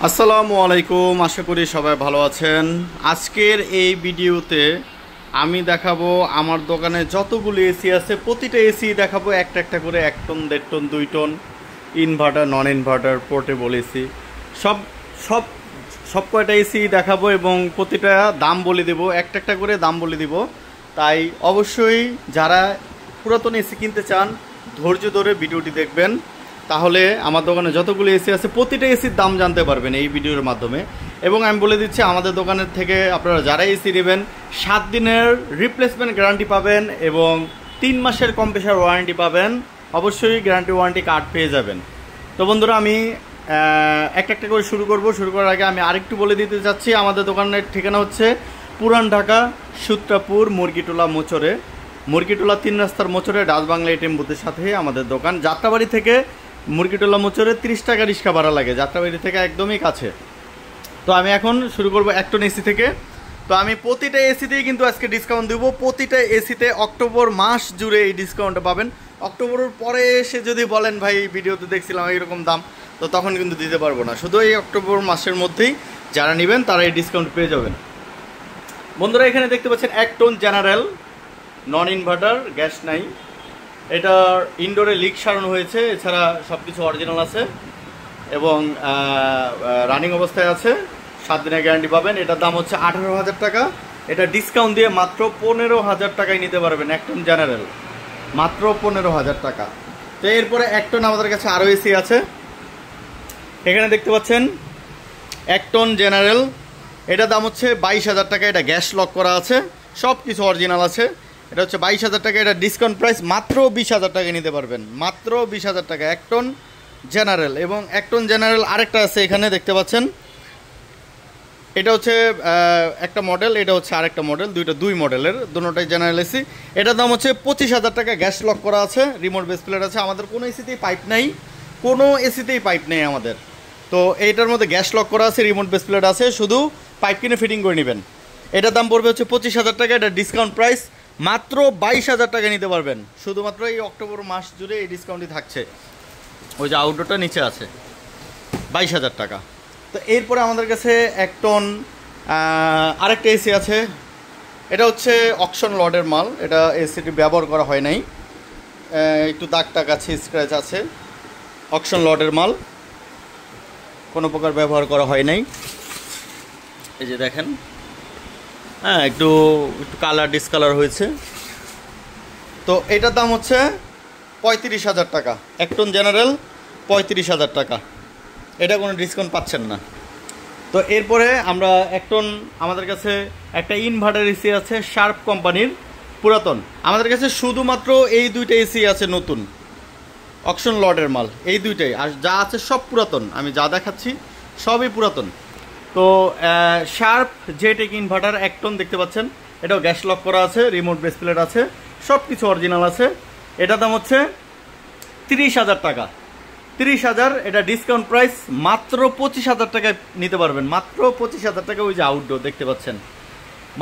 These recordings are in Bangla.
আসসালামু আলাইকুম, আশা করি সবাই ভালো আছেন। আজকের এই ভিডিওতে আমি দেখাবো আমার দোকানে যতগুলো এসি আছে প্রতিটা এসি দেখাবো একটা একটা করে 1 ton 1.5 ton 2 ton inverter non inverter portable AC সব সব সব কয়টা এসি দেখাবো এবং প্রতিটা দাম বলে দেবো, একটা একটা করে দাম বলে দিব। তাই অবশ্যই যারা পুরাতন এসি কিনতে চান ধৈর্য ধরে ভিডিওটি দেখবেন, তাহলে আমার দোকানে যতগুলো এসি আছে প্রতিটা এসির দাম জানতে পারবেন এই ভিডিওর মাধ্যমে। এবং আমি বলে দিচ্ছি আমাদের দোকানের থেকে আপনারা যারা এসি নেবেন 7 দিনের রিপ্লেসমেন্ট গ্যারান্টি পাবেন এবং 3 মাসের কম্প্রেসার ওয়ারেন্টি পাবেন। অবশ্যই গ্যারান্টি ওয়ারেন্টি কার্ড পেয়ে যাবেন। তো বন্ধুরা, আমি একটা একটা করে শুরু করব। শুরু করার আগে আমি আরেকটু বলে দিতে চাচ্ছি, আমাদের দোকানের ঠিকানা হচ্ছে পুরান ঢাকা সূত্রাপুর মুরগিটোলা মোচরে, মুরগিটোলা 3 রাস্তার মোচরে ডাচ বাংলা এটিএম বুথের সাথে আমাদের দোকান। যাত্রাবাড়ি থেকে মুরগিটোলা মোচরে 30 টাকা রিক্সা ভাড়া লাগে, যাত্রাবাড়ি থেকে একদমই কাছে। তো আমি এখন শুরু করব 1 টন এসি থেকে। তো আমি প্রতিটা এসিতেই কিন্তু আজকে ডিসকাউন্ট দেবো। প্রতিটা এসিতে অক্টোবর মাস জুড়ে এই ডিসকাউন্টটা পাবেন। অক্টোবরের পরে এসে যদি বলেন ভাই ভিডিওতে দেখছিলাম এইরকম দাম, তো তখন কিন্তু দিতে পারবো না। শুধু এই অক্টোবর মাসের মধ্যেই যারা নেবেন তারা এই ডিসকাউন্ট পেয়ে যাবেন। বন্ধুরা, এখানে দেখতে পাচ্ছেন 1 ton general non inverter, gas নাই। এটা ইনডোরে লিক সারানো হয়েছে, এছাড়া সব কিছু অরিজিনাল আছে এবং রানিং অবস্থায় আছে। 7 দিনের গ্যারান্টি পাবেন। এটার দাম হচ্ছে 18,000 টাকা। এটা ডিসকাউন্ট দিয়ে মাত্র 15,000 টাকায় নিতে পারবেন। 1 টন জেনারেল মাত্র 15,000 টাকা। তো এরপরে 1 টন আমাদের কাছে আরও এসি আছে। এখানে দেখতে পাচ্ছেন 1 টন জেনারেল, এটার দাম হচ্ছে 22,000 টাকা। এটা গ্যাস লক করা আছে, সব কিছু অরিজিনাল আছে। এটা হচ্ছে 22,000 টাকা। এটা ডিসকাউন্ট প্রাইস মাত্র 20,000 টাকায় নিতে পারবেন, মাত্র 20,000 টাকা 1 টন জেনারেল। এবং 1 টন জেনারেল আরেকটা আছে এখানে দেখতে পাচ্ছেন, এটা হচ্ছে একটা মডেল, এটা হচ্ছে আরেকটা মডেল, দুই মডেলের, দুটোটাই জেনারেল এসি। এটার দাম হচ্ছে 25,000 টাকা। গ্যাস লক করা আছে, রিমোট বেস প্লেট আছে। আমাদের কোনো এসিতেই পাইপ নাই, কোনো এসিতেই পাইপ নেই আমাদের। তো এইটার মধ্যে গ্যাস লক করা আছে, রিমোট বেস প্লেট আছে, শুধু পাইপ কিনে ফিটিং করে নেবেন। এটার দাম পড়বে হচ্ছে 25,000 টাকা। এটা ডিসকাউন্ট প্রাইস মাত্র 22,000 টাকা নিতে পারবেন। শুধুমাত্র এই অক্টোবর মাস জুড়ে এই ডিসকাউন্টই থাকছে। ওই যে আউটডোরটা নিচে আছে, 22,000 টাকা। তো এরপরে আমাদের কাছে 1 টন আরেকটা এসি আছে। এটা হচ্ছে অকশন লটের মাল। এটা এসিটি ব্যবহার করা হয় নাই, একটু দাগ টাগ আছে, স্ক্র্যাচ আছে। অকশন লটের মাল, কোনো প্রকার ব্যবহার করা হয় নাই। এই যে দেখেন, হ্যাঁ, একটু কালার ডিসকালার হয়েছে। তো এটার দাম হচ্ছে 35,000 টাকা। 1 টন জেনারেল 35,000 টাকা। এটা কোনো ডিসকাউন্ট পাচ্ছেন না। তো এরপরে আমরা 1 টন, আমাদের কাছে একটা ইনভার্টার এসি আছে শার্প কোম্পানির, পুরাতন। আমাদের কাছে শুধুমাত্র এই 2টা এসি আছে নতুন, অকশন লটের মাল, এই 2টাই। আর যা আছে সব পুরাতন, আমি যা দেখাচ্ছি সবই পুরাতন। তো শার্প জেটেক ইনভার্টার 1 টন দেখতে পাচ্ছেন। এটাও গ্যাস লক করা আছে, রিমোট বেস প্লেট আছে, সব কিছু অরিজিনাল আছে। এটার দাম হচ্ছে 30,000 টাকা। 30,000। এটা ডিসকাউন্ট প্রাইস মাত্র 25,000 টাকায় নিতে পারবেন, মাত্র 25,000 টাকা। ওই যে আউটডোর দেখতে পাচ্ছেন,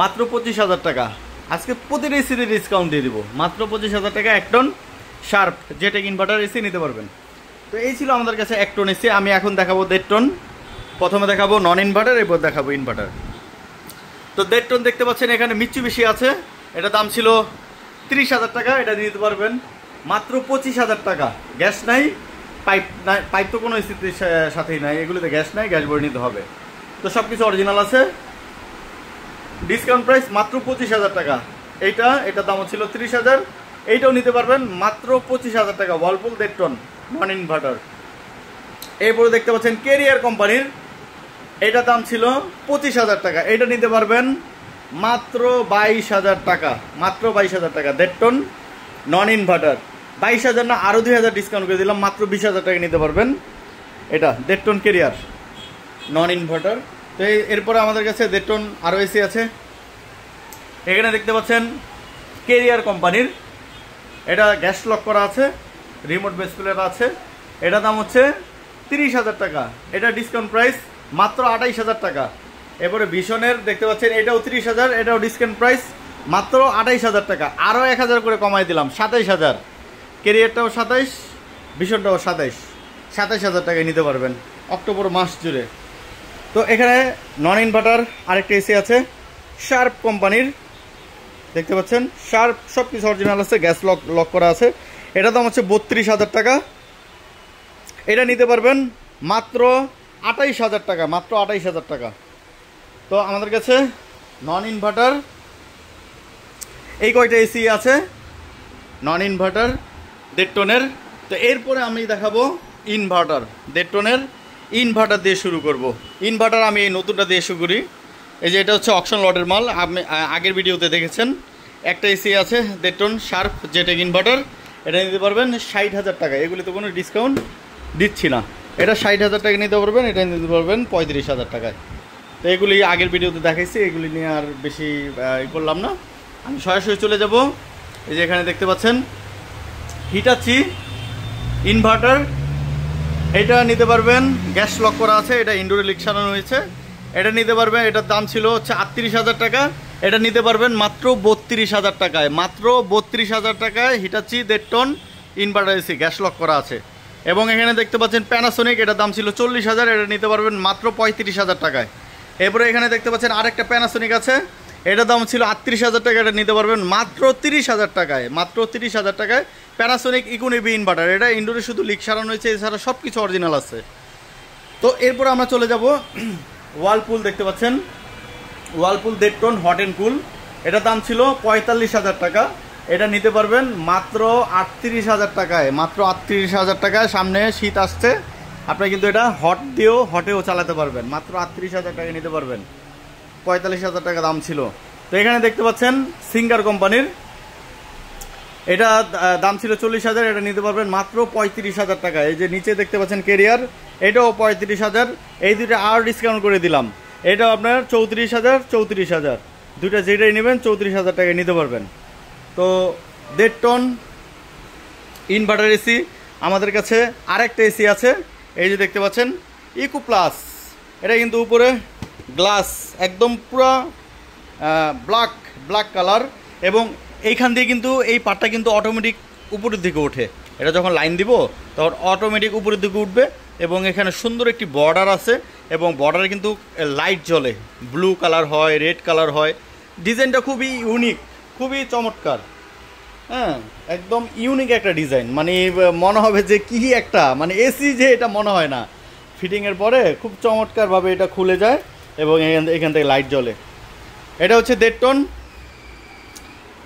মাত্র 25,000 টাকা। আজকে প্রতিটা এসিতে ডিসকাউন্ট দিয়ে দিব, মাত্র 25,000 টাকা 1 টন শার্প জেটেক ইনভার্টার এসি নিতে পারবেন। তো এই ছিল আমাদের কাছে 1 টন এসি। আমি এখন দেখাবো 1.5 টন। প্রথমে দেখাবো নন ইনভার্টার, এরপর দেখাবো ইনভার্টার। তো 1.5 টন দেখতে পাচ্ছেন এখানে মিৎসুবিশি আছে। এটা দাম ছিল 30,000 টাকা। এটা নিতে পারবেন মাত্র 25,000 টাকা। গ্যাস নাই, পাইপ নাই, পাইপ তো কোনো এসিতে সাথেই নাই, এগুলোতে গ্যাস নাই, গ্যাস ভরে নিতে হবে। তো সব কিছু অরিজিনাল আছে। ডিসকাউন্ট প্রাইস মাত্র 25,000 টাকা। এটার দাম ছিল 30,000। এইটাও নিতে পারবেন মাত্র 25,000 টাকা। Whirlpool 1.5 ton non inverter. এরপরে দেখতে পাচ্ছেন কেরিয়ার কোম্পানির, এটার দাম ছিল 25,000 টাকা। এটা নিতে পারবেন মাত্র 22,000 টাকা, মাত্র 22,000 টাকা। 1.5 টন নন ইনভার্টার। 22,000 না, আরও 2,000 ডিসকাউন্ট করে দিলাম, মাত্র 20,000 টাকা নিতে পারবেন। এটা 1.5 টন কেরিয়ার নন ইনভার্টার। তো এরপরে আমাদের কাছে 1.5 টন আরও এসি আছে। এখানে দেখতে পাচ্ছেন কেরিয়ার কোম্পানির, এটা গ্যাস লক করা আছে, রিমোট বেস প্লেট আছে। এটা দাম হচ্ছে 30,000 টাকা। এটা ডিসকাউন্ট প্রাইস মাত্র 28,000 টাকা। এরপরে ভীষণের দেখতে পাচ্ছেন, এটাও 30,000। এটাও ডিসকাউন্ট প্রাইস মাত্র 28,000 টাকা। আরও 1,000 করে কমাই দিলাম, 27,000। কেরিয়ারটাও 27, ভীষণটাও 27। 27,000 টাকায় নিতে পারবেন অক্টোবর মাস জুড়ে। তো এখানে নন ইনভার্টার আরেকটা এসি আছে শার্প কোম্পানির, দেখতে পাচ্ছেন শার্প, সব কিছু অরিজিনাল আছে, গ্যাস লক করা আছে। এটা দাম হচ্ছে 32,000 টাকা। এটা নিতে পারবেন মাত্র 28,000 টাকা, মাত্র 28,000 টাকা। তো আমাদের কাছে নন ইনভার্টার এই কয়টা এসি আছে, নন ইনভার্টার 1.5 টনের। তো এরপরে আমি দেখাবো ইনভার্টার 1.5 টনের। ইনভার্টার দিয়ে শুরু করব। ইনভার্টার আমি এই নতুনটা দিয়ে শুরু করি। এই যে এটা হচ্ছে অকশন লটের মাল, আপনি আগের ভিডিওতে দেখেছেন। একটা এসি আছে 1.5 টন শার্প জেটেক ইনভার্টার, এটা নিতে পারবেন 60,000 টাকা। এগুলিতে কোনো ডিসকাউন্ট দিচ্ছি না, এটা 60,000 টাকা নিতে পারবেন, এটা নিতে পারবেন 35,000 টাকায়। তো এগুলি আগের ভিডিওতে দেখাইছি, এগুলি নিয়ে আর বেশি করলাম না। আমি সরাসরি চলে যাব। এই যে এখানে দেখতে পাচ্ছেন হিটাচি ইনভার্টার, এটা নিতে পারবেন, গ্যাস লক করা আছে, এটা ইনডোরে লিক সারানো হয়েছে। এটা নিতে পারবেন, এটার দাম ছিল হচ্ছে 38,000 টাকা, এটা নিতে পারবেন মাত্র 32,000 টাকায়, মাত্র 32,000 টাকায় Hitachi 1.5 ton inverter AC, gas lock করা আছে। এবং এখানে দেখতে পাচ্ছেন প্যানাসোনিক, এটার দাম ছিল 40,000, এটা নিতে পারবেন মাত্র 35,000 টাকায়। এরপরে এখানে দেখতে পাচ্ছেন আরেকটা প্যানাসোনিক আছে, এটার দাম ছিল 38,000 টাকা, এটা নিতে পারবেন মাত্র 30,000 টাকায়, মাত্র 30,000 টাকায়। প্যানাসোনিক ইকোনমি ইনভার্টার, এটা ইনডোরে শুধু লিক সারানো হয়েছে, এছাড়া সব কিছু অরিজিনাল আছে। তো এরপর আমরা চলে যাব ওয়ালপুল, দেখতে পাচ্ছেন Whirlpool 1.5 ton hot and cool, এটার দাম ছিল 45,000 টাকা, এটা নিতে পারবেন মাত্র 38,000 টাকায়, মাত্র 38,000 টাকায়। সামনে শীত আসছে, আপনারা কিন্তু এটা হটেও চালাতে পারবেন, মাত্র 38,000 টাকা নিতে পারবেন, 45,000 টাকা দাম ছিল। তো এখানে দেখতে পাচ্ছেন সিঙ্গার কোম্পানির, এটা দাম ছিল 40,000, এটা নিতে পারবেন মাত্র 35,000 টাকা। এই যে নিচে দেখতে পাচ্ছেন কেরিয়ার, এটাও 35,000, এই দুটো আর ডিসকাউন্ট করে দিলাম, এটাও আপনার 34,000, দুইটা যেটাই নেবেন 34,000 টাকায় নিতে পারবেন। তো 1.5 টন ইনভার্টার এসি আমাদের কাছে আরেকটা এসি আছে, এই যে দেখতে পাচ্ছেন ইকো প্লাস, এটা কিন্তু উপরে গ্লাস একদম পুরো ব্ল্যাক কালার, এবং এইখান দিয়ে কিন্তু এই পার্টটা কিন্তু অটোমেটিক উপরের দিকে ওঠে, এটা যখন লাইন দিব তখন অটোমেটিক উপরের দিকে উঠবে। এবং এখানে সুন্দর একটি বর্ডার আছে, এবং বর্ডারে কিন্তু লাইট জ্বলে, ব্লু কালার হয়, রেড কালার হয়, ডিজাইনটা খুবই ইউনিক, খুবই চমৎকার। হ্যাঁ, একদম ইউনিক একটা ডিজাইন, মানে মনে হবে যে কি একটা, মানে এসি যে এটা মনে হয় না, ফিটিংয়ের পরে খুব চমৎকারভাবে এটা খুলে যায় এবং এখান থেকে লাইট জ্বলে। এটা হচ্ছে 1.5 টন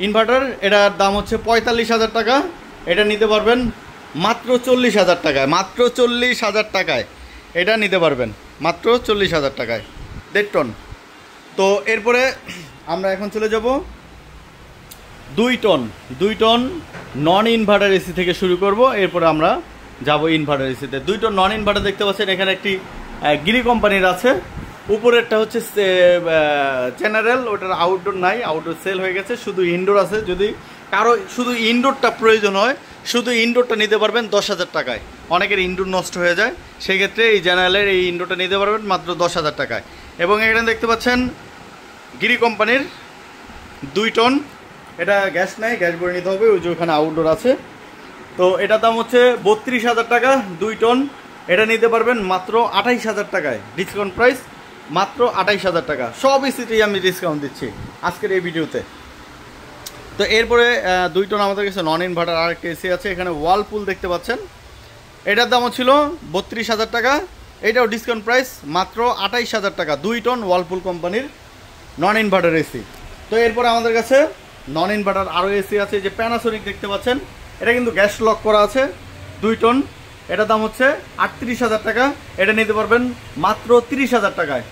ইনভার্টার, এটার দাম হচ্ছে 45,000 টাকা, এটা নিতে পারবেন মাত্র 40,000 টাকায়, মাত্র 40,000 টাকায় এটা নিতে পারবেন, মাত্র 40,000 টাকায় 1.5 টন। তো এরপরে আমরা এখন চলে যাব 2 টন নন ইনভার্টার এসি থেকে শুরু করব, এরপরে আমরা যাব ইনভার্টার এসিতে। 2 টন নন ইনভার্টার দেখতে পাচ্ছেন, এখানে একটি গিরি কোম্পানির আছে, উপরেরটা হচ্ছে জেনারেল, ওটার আউটডোর নাই, আউটডোর সেল হয়ে গেছে, শুধু ইনডোর আছে। যদি কারো শুধু ইনডোরটা প্রয়োজন হয়, শুধু ইনডোরটা নিতে পারবেন 10,000 টাকায়, অনেকের ইনডোর নষ্ট হয়ে যায়, সেক্ষেত্রে এই জেনারেলের এই ইনডোরটা নিতে পারবেন মাত্র 10,000 টাকায়। এবং এখানে দেখতে পাচ্ছেন গিরি কোম্পানির 2 টন, এটা গ্যাস নাই, গ্যাস ভরে নিতে হবে, ওই যে ওখানে আউটডোর আছে। তো এটার দাম হচ্ছে 32,000 টাকা 2 টন, এটা নিতে পারবেন মাত্র 28,000 টাকায়, ডিসকাউন্ট প্রাইস মাত্র 28,000 টাকা। সব এসিতেই আমি ডিসকাউন্ট দিচ্ছি আজকের এই ভিডিওতে। তো এরপরে 2 টন আমাদের কাছে নন ইনভার্টার আরেকটা এসি আছে, এখানে ওয়ালপুল দেখতে পাচ্ছেন, এটার দামও ছিল 32,000 টাকা, এটাও ডিসকাউন্ট প্রাইস মাত্র 28,000 টাকা, 2 টন ওয়ালপুল কোম্পানির নন ইনভার্টার এসি। তো এরপরে আমাদের কাছে নন ইনভার্টার আরও এসি আছে, যে প্যানাসোনিক দেখতে পাচ্ছেন, এটা কিন্তু গ্যাস লক করা আছে, 2 টন, এটার দাম হচ্ছে 38,000 টাকা, এটা নিতে পারবেন মাত্র 30,000 টাকায়।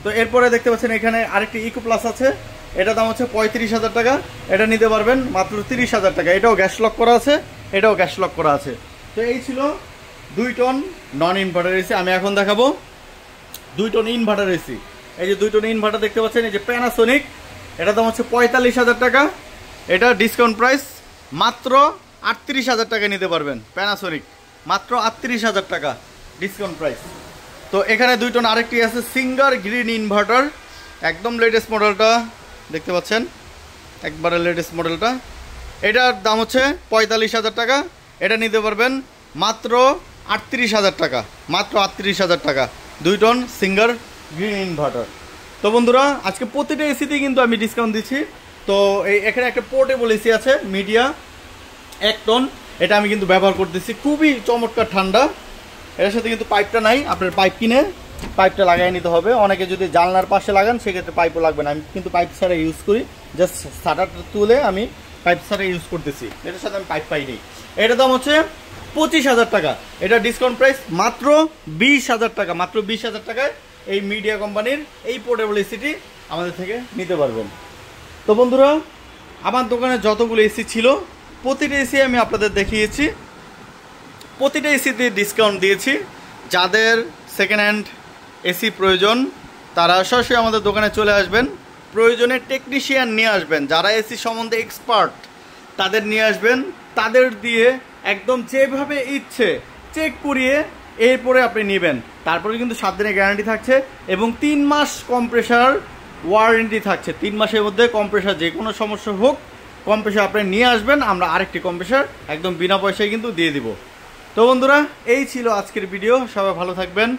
তো এরপরে দেখতে পাচ্ছেন এখানে আরেকটি ইকো প্লাস আছে, এটার দাম হচ্ছে 35,000 টাকা, এটা নিতে পারবেন মাত্র 30,000 টাকা, এটাও গ্যাস লক করা আছে, এটাও গ্যাস লক করা আছে। তো এই ছিল 2 টন নন ইনভার্টার এসি। আমি এখন দেখাবো 2 টন ইনভার্টার এসি। এই যে 2 টন ইনভার্টার দেখতে পাচ্ছেন, এই যে প্যানাসোনিক, এটার দাম হচ্ছে 45,000 টাকা, এটা ডিসকাউন্ট প্রাইস মাত্র 38,000 টাকা নিতে পারবেন, প্যানাসোনিক মাত্র 38,000 টাকা ডিসকাউন্ট প্রাইস। তো এখানে 2 টন আরেকটি আছে সিঙ্গার গ্রিন ইনভার্টার, একদম লেটেস্ট মডেলটা দেখতে পাচ্ছেন, একবারে লেটেস্ট মডেলটা, এটার দাম হচ্ছে 45,000 টাকা, এটা নিতে পারবেন মাত্র 38,000 টাকা, মাত্র 38,000 টাকা 2 টন সিঙ্গার গ্রিন ইনভার্টার। তো বন্ধুরা আজকে প্রতিটা এসিতেই কিন্তু আমি ডিসকাউন্ট দিচ্ছি। তো এখানে একটা পোর্টেবল এসি আছে মিডিয়া 1 টন, এটা আমি কিন্তু ব্যবহার করতেছি, খুবই চমৎকার ঠান্ডা। এটার সাথে কিন্তু পাইপটা নাই, আপনার পাইপ কিনে পাইপটা লাগাই নিতে হবে। অনেকে যদি জানলার পাশে লাগান সেক্ষেত্রে পাইপও লাগবে না, আমি কিন্তু পাইপ ছাড়া ইউজ করি, জাস্ট শাটারটা তুলে আমি পাইপ ছাড়া ইউজ করতেছি। এটার সাথে আমি পাইপ পাইনি। এটার দাম হচ্ছে 25,000 টাকা, এটা ডিসকাউন্ট প্রাইস মাত্র 20,000 টাকা। মাত্র 20,000 টাকায় এই মিডিয়া কোম্পানির এই পোর্টেবল এসিটি আমাদের থেকে নিতে পারবেন। তো বন্ধুরা আমার দোকানে যতগুলো এসি ছিল প্রতিটা এসি আমি আপনাদের দেখিয়েছি, প্রতিটা এসিতে ডিসকাউন্ট দিয়েছি। যাদের সেকেন্ড হ্যান্ড এসি প্রয়োজন তারা সরাসরি আমাদের দোকানে চলে আসবেন, প্রয়োজনে টেকনিশিয়ান নিয়ে আসবেন, যারা এসি সম্বন্ধে এক্সপার্ট তাদের নিয়ে আসবেন, তাদের দিয়ে একদম যেভাবে ইচ্ছে চেক করিয়ে এরপরে আপনি নেবেন। তারপরে কিন্তু 7 দিনের গ্যারান্টি থাকছে এবং 3 মাস কম্প্রেসার ওয়ারেন্টি থাকছে। 3 মাসের মধ্যে কম্প্রেসার যে কোনো সমস্যা হোক কম্প্রেসার আপনি নিয়ে আসবেন, আমরা আরেকটি কম্প্রেসার একদম বিনা পয়সায় কিন্তু দিয়ে দিব। তো বন্ধুরা এই ছিল আজকের ভিডিও, সবাই ভালো থাকবেন,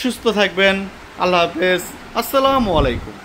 সুস্থ থাকবেন, আল্লাহ হাফেজ, আসসালামু আলাইকুম।